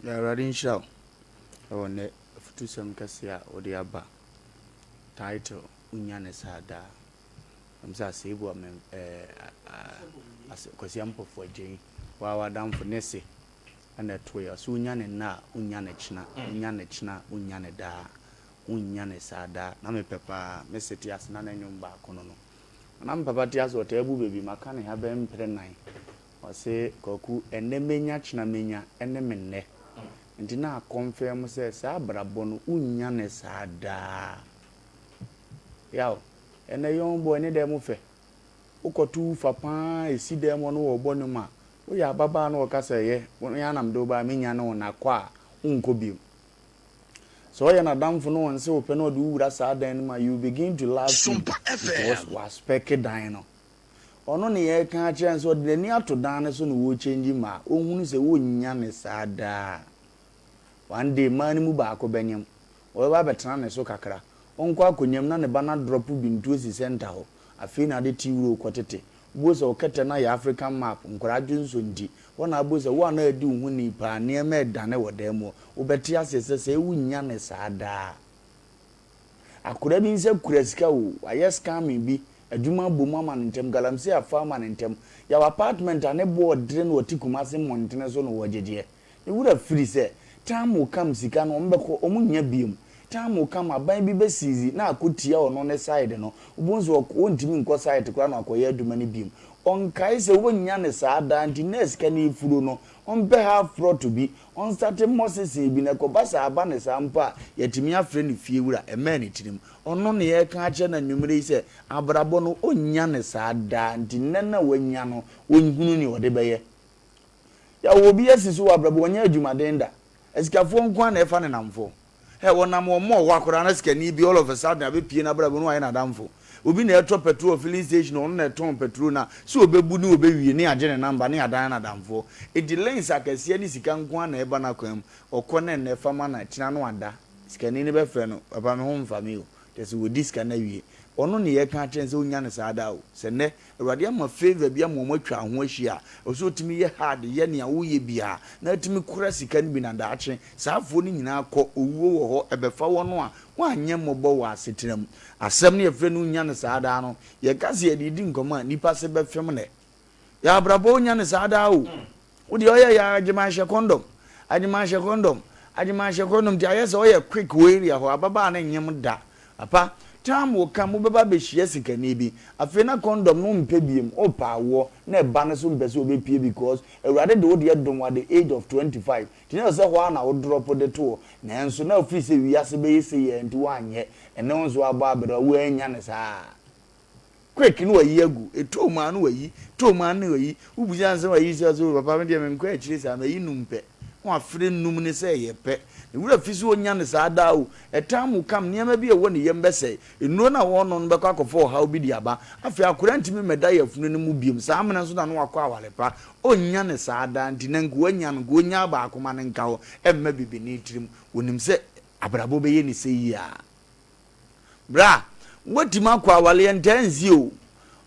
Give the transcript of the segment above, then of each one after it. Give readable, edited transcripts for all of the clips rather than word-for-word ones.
Ya radin show. Ne futu sam kasia odi aba. Title unyane sada. Amsa sebu am as kwasi ampofo agyen. Wa wadamfo nese. Ana toya so unyane na unyane china, unyane china, unyane da. Unyane sada. Na me pepa meseti asna na nwom ba kono no. Na me pepa ti aso tebu bebi maka ne ha be mpre nan. Ose koku enne menya china menya enne menne. Nti na confirm say sa brabo no unya ne sada yaw ene yon boy ne dem fe ukotu fa pa esi dem no wo bonu ma wo ya baba no ka say ye won ya nam do ba menya no na kwa unko bi so ya na damfo no won se wo pe no do wura sada ma you begin to laugh SOMPA because was spec dan no ono ne ye kan chance so de ni ato dan so no wo change ma ohunu se wo nya ne sada. One day man mu ba ko benyam o ba betena ne so kakra onko akonyam na ne bana drop bintu si center ho afi na de tiwuro kwotete bo so kete na ya African map nkoraju nso ndi wona bo so wo na adi hu ni pa ne ma edane wodamo wo beti asese se wunya ne sada akura bi nse kurasika wo aye scamming bi aduma bom ama ntem galamsi afa ma ntem ya apartment ane bo dre no otikumase montene so no wojeje e wura free se time come sika no mbeko omunya biem time come aban bi besizi na akotia ono ne side no ubunzo ontimi nko side kura na akoye aduma ne biem onkai se wonya ne saada anti nurse ka ne furo no onbe ha fro to bi on start moses bi na ko basa aba ne sampa yatimi afre ne fie wura ema ne tirim ono ne ye ka ache na nwumre se abrabo no onya ne saada anti nana wonya no onhunu ni wode beye ya obi asisu abrabo wonya adwumaden da esikafo nkwa na efa ne namfo he wonam omo wakora na sikani bi all of a sudden abepie na brabo no aye na damfo obi na eto petrol filling station on na eto petrol na so obebu ni obewie ni age ne number ni adan na damfo edilens akase ni sika nkwa na eba na kwam okone na efa ma na tina no ada sikani ni be fe no papa me ho mfa mi o tese wo diska na wie ono ne ye ka chen se onya ne saada o se ne awade ama favor bia mo atwa ho ahia oso timi ye hard ye ne awo ye bia na timi kura sika ni bi na da ache saafo ni nyina akọ owuo wo ho ebefa wono a wanye mobo wa asetrem asem ne efre no onya ne saada no ye kase ye didi nkoma nipa se be fem ne ya brabo onya ne saada o wo de oya ya ajimashe condom ti ayese oya quick way ya ho ababa na nyem da apa time will come beba be hia sikani bi afena condom no mpe biem opa wo na eba ne so mpese obe pie because awurade de wo de dom at the age of 25 tinye se ho na wo drop de to na enso na ofri se wiase be yese ye nti wanye ene nso aba abere wo anya ne saa quick no wayi agu eto ma no wayi to ma no wayi ubuja nse wayi so papa me de me nkwa akiri sa ma yi numpe wa afre num ne se ye pe wura fisi onya ne saada o etamu kam niam bi e wo ne yembese enuro na wo no be kwa akofo ha obi di aba afi akura ntimi meda ya funu ne mu biem saa mena so na no akwa awalepa onya ne saada nti na ngu onya no go onya ba akoma ne nka ho emma bibi ni tirim wonim se abrabo be ye ne se yi a bra wotima akwa awale ntanzi o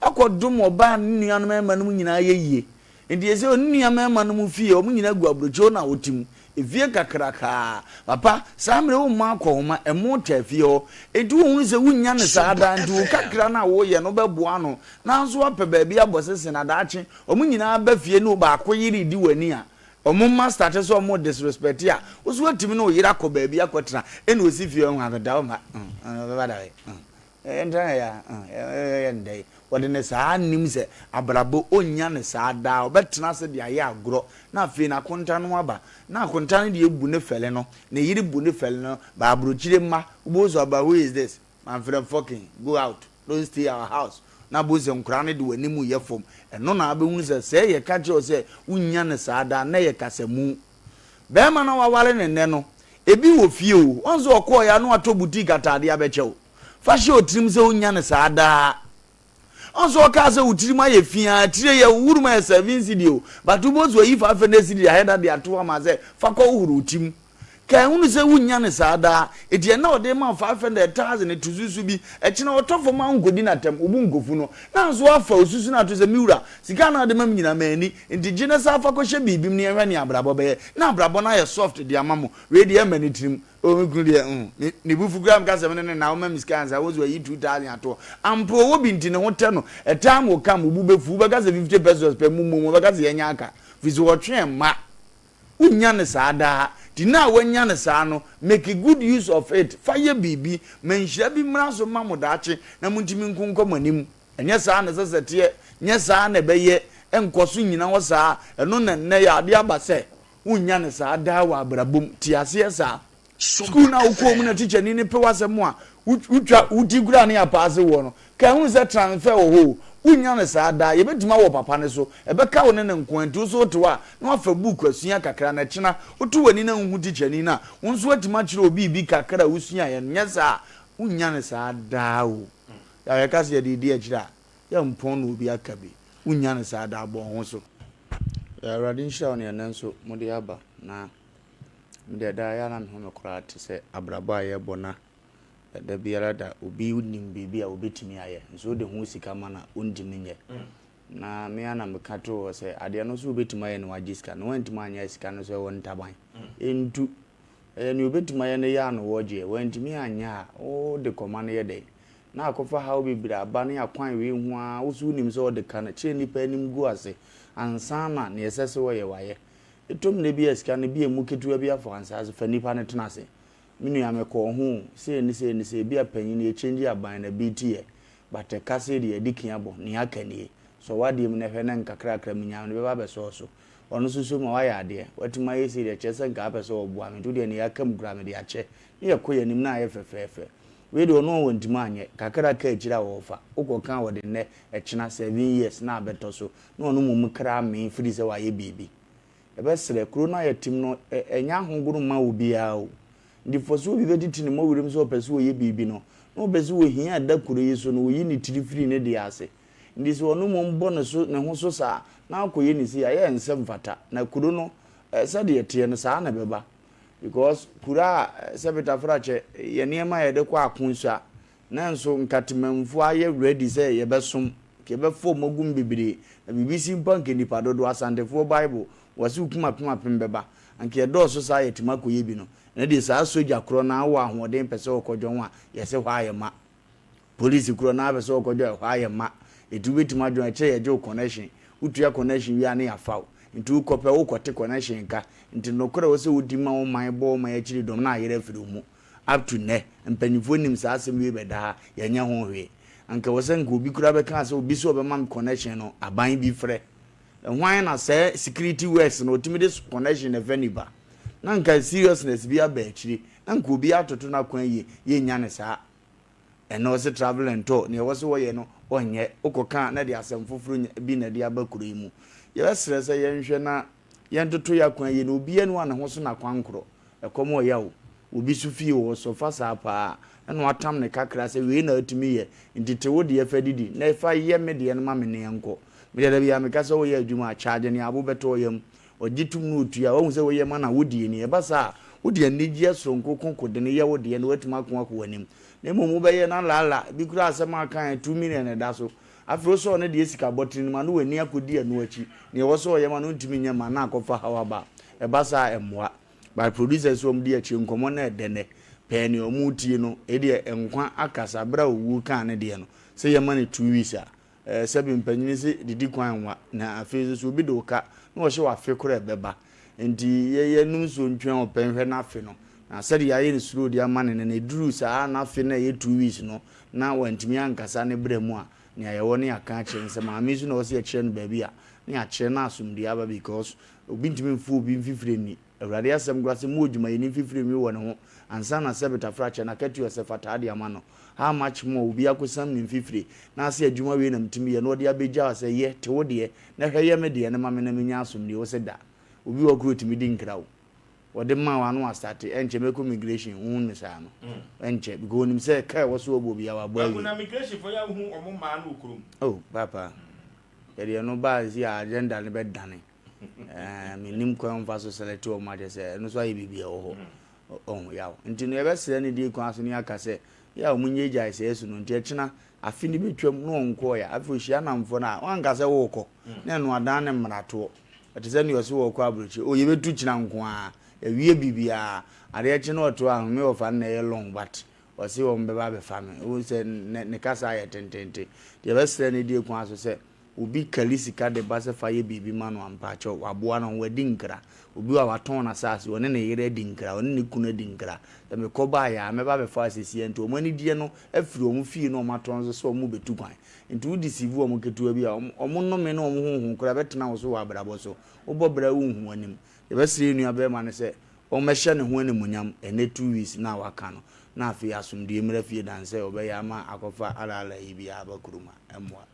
akodum oba nnuanu mema no nyina ye ndi ese onnuanu mema no fie o nyina gu abrojo na otim evie kakraka papa samre wo ma akoma emo tafie ho edu hu se wunya ne saada ndu kakra na wo ye no beboa no nanso ape ba bia bosese na daache omu nyina ba fie no ba akoyiri di wani a omu master te so omu disrespect a oso atimi no yira ko ba bia kwetena ene osi fie ho agada ma ba da we entra ya ndai wadene saa nim se abrabo onya ne saada obetena se de aye agro na afi na konta no aba na konta ne de ebu ne fele no na yiri bu ne fele no ba abrochire ma ubozo aba who is this my friend fucking go out don't stay our house na boze nkura ne de wanimu ye fom eno na abehunu se ye ka je o se unya ne saada na ye kasemu be ma na wawale ne no ebi wo fie o onzo okọ ya no ato boutique atade abeche o fashi otrim se unya ne saada onso ka se utirim aye fia tire ye wuruma ya 7 cd o but ubozo yi fa fe ne cd ahead de ato ma se fa ko uhuru utim ka hunu se wunya ne saada eti na ode ma 500,000 tuzuzu bi e kina otofo ma ngodi na tem obu ngofu no na nso afa osusu na to se miwura sika na ade ma nyina mani enti gine sa afa ko hye bibim ne ehwe ne abrabo be na abrabo na ye soft de amamo we de mani trim o mi kunu de ni bufu gram ka se ne na o ma miska ansa wo zo yi 2000 ato ampo wo bi nti ne ho te no e time wo kam obu befu be ka se 50 pesos per mumu be ka se yenya aka fizi wo twen ma unya ne saada Tina wenya ne saa no make a good use of it. Fire bibi menhia bi mra so mamodache na muntimi nkonkom anim. Enye saa ne sesete nye saa ne beye enkoso nyina wo saa eno na ne ya ade abase unya ne saa da wa abrabom tiase saa school na ukom na teacher ni pe wasem a utwa utigura ne apase wo no ka hu se transfer wo ho unya ne saa da ye betima wo papa ne so ebeka wo ne nkwantu so to a na wafa book asua kakra na kina otu wani na hu teacher ni na wonso atima kire obi bi kakra usua ye nya saa unya ne saa da wo ya ye kase ye di akira ya mpon no obi akabi unya ne saa da bo ho so ya radin shaw ne nanso mode aba na mede da ya na me ho kora te se abraba ye bona da biara da obi unim bibi a obetimi aye nso de ho sika mana ondimi nye na me ana me kato se ade no so obetimi aye no wajiska no wantimi anya sika no so won taban entu ni obetimi aye no ya no woje wantimi anya o de komane ye de na akofa ha obibira aba ne akwan we hu a wo so unim so de kana che nipa anim gu ase ansana ne yesese wo ye waye etom ne bi sika ne bi emu ketua bi afo ansa so fa nipa ne tenase minu ya meko ho se ni bi apanyin e change aban na BT but kase de edikin abo ni akanie so wade mu na hwe na nkakra kra minya ne be ba be so ono susu ma waya ade watima yesi de chese nka ape so obu ame to de ne yakam gra me de ache ne yakoye nim na aye fefefe we de ono wontima anye kakra ka ejira wofa ukokan wode ne echina 7 years na abeto so na ono mum kra me firi se waye bibi ebe sere kuro na yatim no enya honguru ma obi a o ndi foso bi bediti ne mo wirim so pese wo ye bibi no no pese wo hia da kuro yeso no wo yi ni tiri firi ne de ase ndi so ono mum bo ne so ne ho so sa na akoye ni si aye nsem fata na kuro no se de yete no sa na beba because kura sebeta frache ye niema ye de kwa akunsa na nso nkatemamfu aye ready say ye besom ke be fo magum bibire na BBC bank nipa dodo asandefo bible wasi ukuma pema pembeba anke ye do so sa ye timakoye bi no na de sa soja kro na awa ahoden pese okodwon a ye se hwa ye ma police kro na pese okodwon hwa ye ma etubetima dwon che ye jo connection utua connection wi ane afaw ntu kope wo kote connection ka nti nokora wo se wodi ma wo man bo ma ya chiri dom na ayere afiri mu up to ne mpanifo nim sa asem wi beda ya nya ho hwe anka wo se nka obi kura be kan se obi so be man connection no aban bi frɛ hwan na say security works no timide connection e veniba na nka seriousness bi aba chiri nka obi atoto na kwan ye nya ne sa eno se travel and tour ne wo se wo ye no onye okoka na de asem foforo bi na de abakuro yi mu ye besere se ye nhwe na ye ntoto ya kwan ye no obi enu ana ho so na kwankro ekomo ya wo obi su fie wo so fa sa pa eno atam ne kakra se we na atumi ye ntite wo de ye fa didi na fa ye me de no ma me ne enko me de bia me ka se wo ye adwuma charge ne abo beto yam ogitum no otua wo se wo ye ma na wo die ne ye basa wo de anigi asonko konkode ne ye wo de ne watuma ko akowanim na mu be ye na lala bi kura asema kan 2 million da so afro so ne de esika botini ma no wani akodi anu achi ne wo so ye ma no ntimi nya ma na akofa hawaba e basa emwa by producers wo mdi achi nkomo na edene pe ne omutie no e de enkwa akasa bra owu kan ne de no se ye ma ne 2 weeks a sebi mpanyini se didi kwan wa na afi so bi do ka na wo hye wa afi kora beba enti ye num so ntwen openhwe na afi no na sadi ya yin suro dia mane ne duru sa na afi na ye 2 weeks no na wantimi ankasa ne bremu a ne ayewo ne aka kire se ma mi so na wo se kire no baabi a ne a kire na asumdi aba because obi ntimi mfu obi mfifire ni awrade asem gwase mu odwuma ye ni mfifire mi wo ne ho ansa na sebeta frache na katu yosef atade ama no how much more obi akosam ni mfifire na ase adwuma we na mtimi ye no de abeja se ye te wo de na hweye me de ne ma me na menya asumdi wo se da obi wo kro timi di nkrawo wode ma wa no start enche meko migration hu ne sa no enche because nim say kai wo so obo bia wa boy na migration for ya hu omo ma no okrom oh papa ye no ba si agenda ne be dane me nim ko on fa so select o ma je say no so ayi bibia wo ho on yaw nti no yebesere ne die kwan so ne aka se ya omunye gya ise esu no nti ekina afi ne betwam no onko ya afi ohia namfo na wanka se wo kɔ na no adan ne mrato ate se ne yo se wo kɔ abrochi o yebetu kina nko a ewie bibia ade ekina oto a me ofa na ye long but o se wo mbeba be fa me o se ne kasa ya tentente yebesere ne die kwan so se obi kalisika de base fa ye bibi manu ampacho waboa no wadi nkra obi wa waton na sase woni ne yere di nkra woni ne kuna di nkra da me koba ya me ba be fa asesi enti o mani die no afiri o mu fie no maton so mu betu kwan enti wo deceive o mu ketu bi o mu no me no o mu hunhun kra betena wo so wa brabo so wo bobra wo hu anim e be sire nua be ma ne se o mehye ne ho animunyam ene 2 weeks na waka no na afi asumdie mra fie dan se o be ya ma akofa alala yi bi abakuruma emwa